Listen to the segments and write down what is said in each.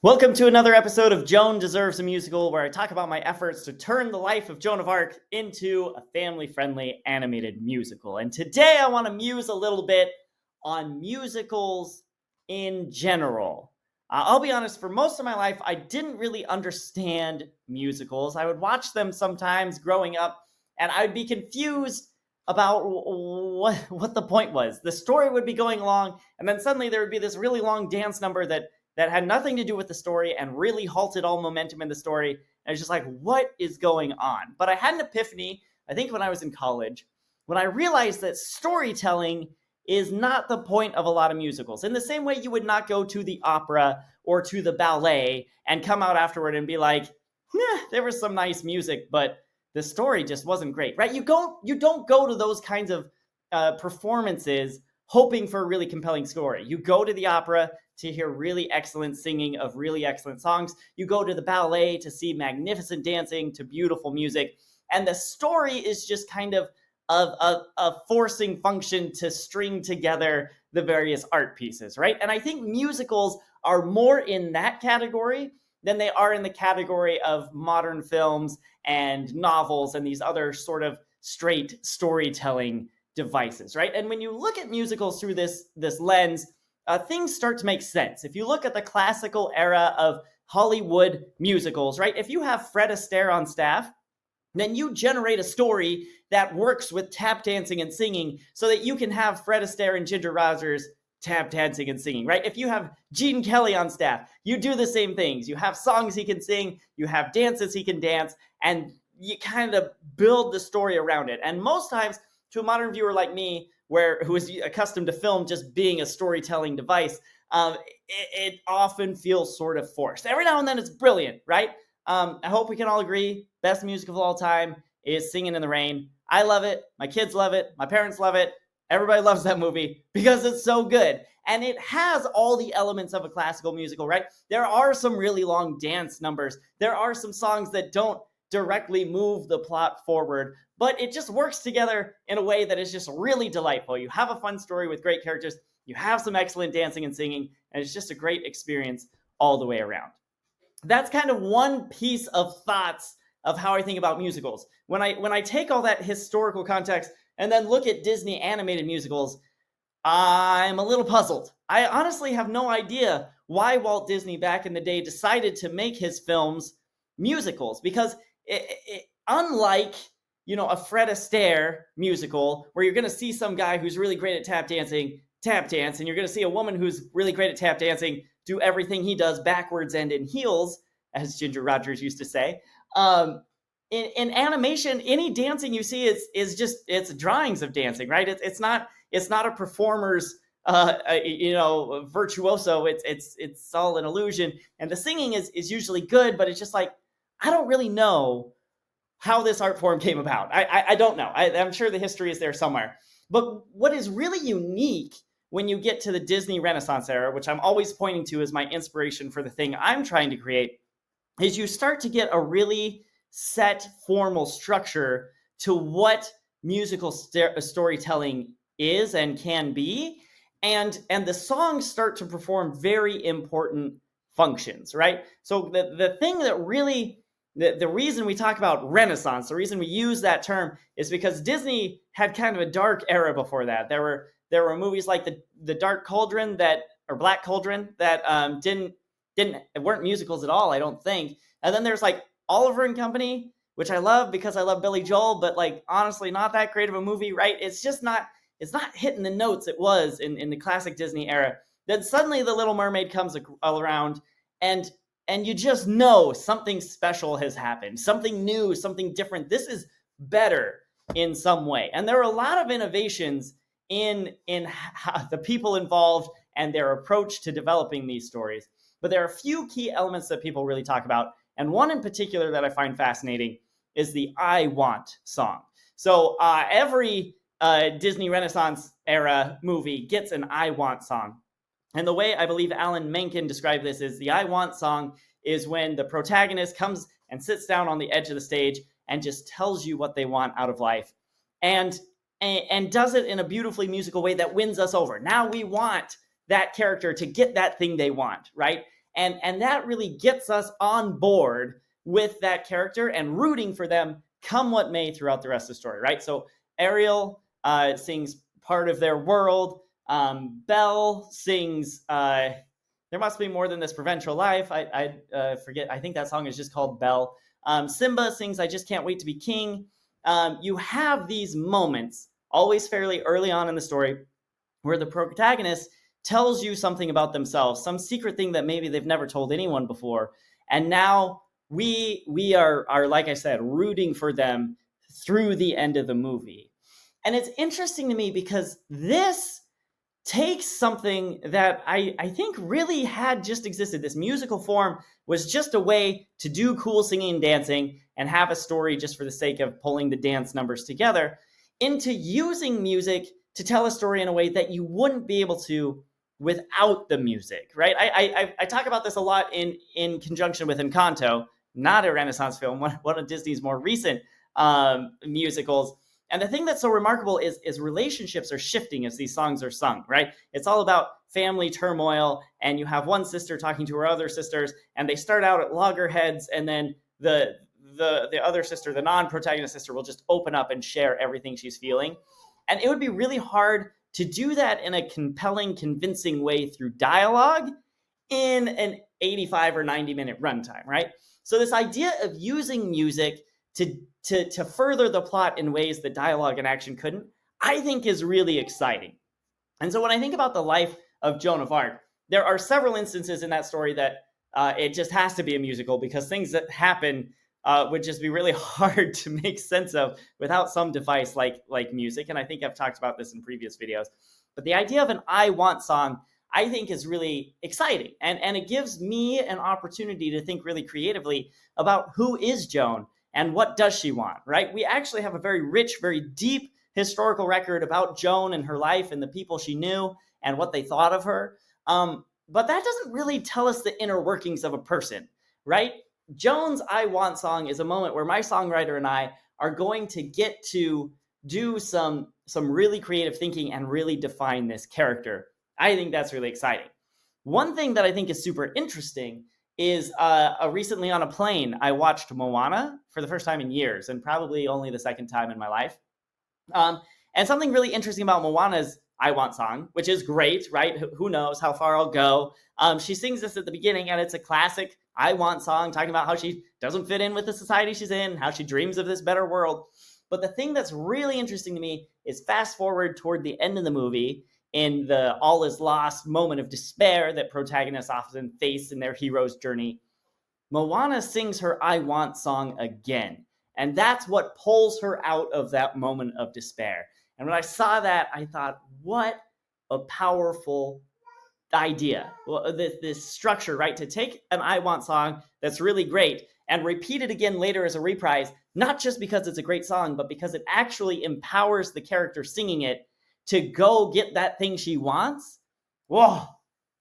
Welcome to another episode of Joan Deserves a Musical, where I talk about my efforts to turn the life of Joan of Arc into a family-friendly animated musical. And today I want to muse a little bit on musicals in general. I'll be honest, for most of my life, I didn't really understand musicals. I would watch them sometimes growing up, and I would be confused about what the point was. The story would be going along, and then suddenly there would be this really long dance number that had nothing to do with the story and really halted all momentum in the story. And I was just like, what is going on? But I had an epiphany, I think when I was in college, when I realized that storytelling is not the point of a lot of musicals. In the same way you would not go to the opera or to the ballet and come out afterward and be like, there was some nice music, but the story just wasn't great, right? You don't go to those kinds of performances hoping for a really compelling story. You go to the opera to hear really excellent singing of really excellent songs. You go to the ballet to see magnificent dancing to beautiful music. And the story is just kind of a forcing function to string together the various art pieces, right? And I think musicals are more in that category than they are in the category of modern films and novels and these other sort of straight storytelling devices, right? And when you look at musicals through this lens, things start to make sense. If you look at the classical era of Hollywood musicals, right? If you have Fred Astaire on staff, then you generate a story that works with tap dancing and singing so that you can have Fred Astaire and Ginger Rogers tap dancing and singing, right? If you have Gene Kelly on staff, you do the same things. You have songs he can sing, you have dances he can dance, and you kind of build the story around it. And most times, to a modern viewer like me, who is accustomed to film just being a storytelling device, it often feels sort of forced. Every now and then it's brilliant, right? I hope we can all agree, best music of all time is Singing in the Rain. I love it. My kids love it. My parents love it. Everybody loves that movie because it's so good. And it has all the elements of a classical musical, right? There are some really long dance numbers. There are some songs that don't directly move the plot forward, but it just works together in a way that is just really delightful. You have a fun story with great characters, you have some excellent dancing and singing, and it's just a great experience all the way around. That's kind of one piece of thoughts of how I think about musicals. When I take all that historical context and then look at Disney animated musicals, I'm a little puzzled. I honestly have no idea why Walt Disney back in the day decided to make his films musicals, because unlike a Fred Astaire musical where you're going to see some guy who's really great at tap dance, and you're going to see a woman who's really great at tap dancing do everything he does backwards and in heels, as Ginger Rogers used to say. In animation, any dancing you see is just it's drawings of dancing, right? It's not a performer's virtuoso. It's all an illusion, and the singing is usually good, but it's just like, I don't really know how this art form came about. I don't know. I'm sure the history is there somewhere. But what is really unique when you get to the Disney Renaissance era, which I'm always pointing to as my inspiration for the thing I'm trying to create, is you start to get a really set formal structure to what musical storytelling is and can be. And the songs start to perform very important functions, right? So the thing that really, the reason we talk about Renaissance, the reason we use that term is because Disney had kind of a dark era before that. There were movies like the Dark Cauldron or Black Cauldron that weren't musicals at all, I don't think. And then there's like Oliver and Company, which I love because I love Billy Joel, but like honestly not that great of a movie, right? It's not hitting the notes it was in the classic Disney era. Then suddenly The Little Mermaid comes around, and you just know something special has happened, something new, something different. This is better in some way. And there are a lot of innovations in the people involved and their approach to developing these stories. But there are a few key elements that people really talk about. And one in particular that I find fascinating is the I Want song. So every Disney Renaissance era movie gets an I Want song. And the way I believe Alan Menken described this is the I Want song is when the protagonist comes and sits down on the edge of the stage and just tells you what they want out of life. And does it in a beautifully musical way that wins us over. Now we want that character to get that thing they want, right? And that really gets us on board with that character and rooting for them come what may throughout the rest of the story, right? So Ariel sings Part of Their World. Belle sings There Must Be More Than This Provincial Life. I forget. I think that song is just called Belle. Simba sings I Just Can't Wait to Be King. You have these moments, always fairly early on in the story, where the protagonist tells you something about themselves, some secret thing that maybe they've never told anyone before. And now we are, like I said, rooting for them through the end of the movie. And it's interesting to me because this takes something that I think really had just existed. This musical form was just a way to do cool singing and dancing and have a story just for the sake of pulling the dance numbers together, into using music to tell a story in a way that you wouldn't be able to without the music, right? I talk about this a lot in conjunction with Encanto, not a Renaissance film, one of Disney's more recent musicals. And the thing that's so remarkable is relationships are shifting as these songs are sung, right? It's all about family turmoil, and you have one sister talking to her other sisters, and they start out at loggerheads, and then the other sister, the non-protagonist sister, will just open up and share everything she's feeling. And it would be really hard to do that in a compelling, convincing way through dialogue in an 85 or 90-minute runtime, right? So this idea of using music to further the plot in ways that dialogue and action couldn't, I think is really exciting. And so when I think about the life of Joan of Arc, there are several instances in that story that it just has to be a musical, because things that happen would just be really hard to make sense of without some device like music. And I think I've talked about this in previous videos. But the idea of an I Want song, I think, is really exciting. And it gives me an opportunity to think really creatively about who is Joan and what does she want, right? We actually have a very rich, very deep historical record about Joan and her life and the people she knew and what they thought of her. But that doesn't really tell us the inner workings of a person, right? Joan's I Want song is a moment where my songwriter and I are going to get to do some really creative thinking and really define this character. I think that's really exciting. One thing that I think is super interesting is recently on a plane, I watched Moana for the first time in years, and probably only the second time in my life. And something really interesting about Moana's I Want song, which is great, right? Who knows how far I'll go. She sings this at the beginning, and it's a classic I Want song, talking about how she doesn't fit in with the society she's in, how she dreams of this better world. But the thing that's really interesting to me is fast forward toward the end of the movie, in the all is lost moment of despair that protagonists often face in their hero's journey, Moana sings her I Want song again. And that's what pulls her out of that moment of despair. And when I saw that, I thought, what a powerful idea. Well, this structure, right? To take an I Want song that's really great and repeat it again later as a reprise, not just because it's a great song, but because it actually empowers the character singing it to go get that thing she wants. Whoa,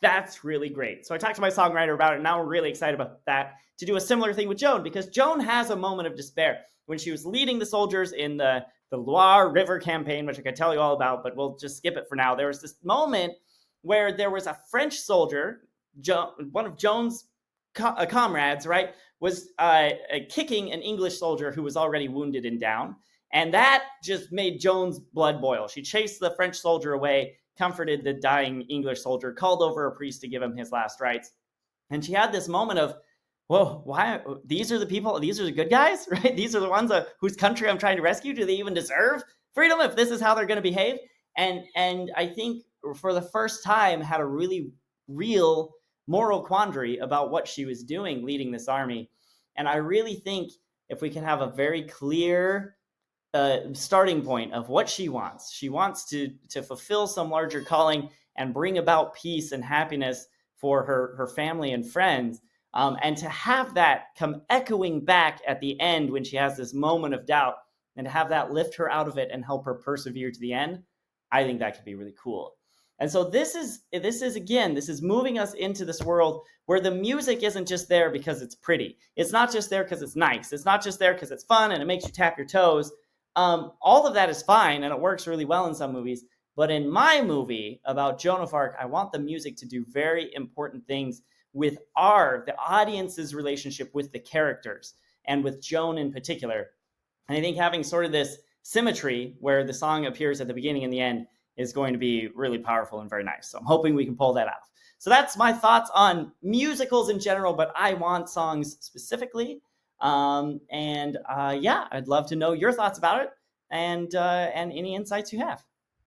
that's really great. So I talked to my songwriter about it, and now we're really excited about that, to do a similar thing with Joan, because Joan has a moment of despair when she was leading the soldiers in the Loire River campaign, which I could tell you all about, but we'll just skip it for now. There was this moment where there was a French soldier, one of Joan's comrades, right, was kicking an English soldier who was already wounded and down. And that just made Joan's blood boil. She chased the French soldier away, comforted the dying English soldier, called over a priest to give him his last rites. And she had this moment of, whoa, why? These are the people, these are the good guys, right? These are the ones whose country I'm trying to rescue. Do they even deserve freedom if this is how they're going to behave? And I think for the first time had a really real moral quandary about what she was doing leading this army. And I really think if we can have a very clear starting point of what she wants to fulfill some larger calling and bring about peace and happiness for her family and friends, and to have that come echoing back at the end when she has this moment of doubt, and to have that lift her out of it and help her persevere to the end, I think that could be really cool. And so this is moving us into this world where the music isn't just there because it's pretty. It's not just there because it's nice. It's not just there because it's fun and it makes you tap your toes. All of that is fine, and it works really well in some movies. But in my movie about Joan of Arc, I want the music to do very important things with the audience's relationship with the characters and with Joan in particular. And I think having sort of this symmetry where the song appears at the beginning and the end is going to be really powerful and very nice. So I'm hoping we can pull that off. So that's my thoughts on musicals in general, but I Want songs specifically. Yeah, I'd love to know your thoughts about it and any insights you have.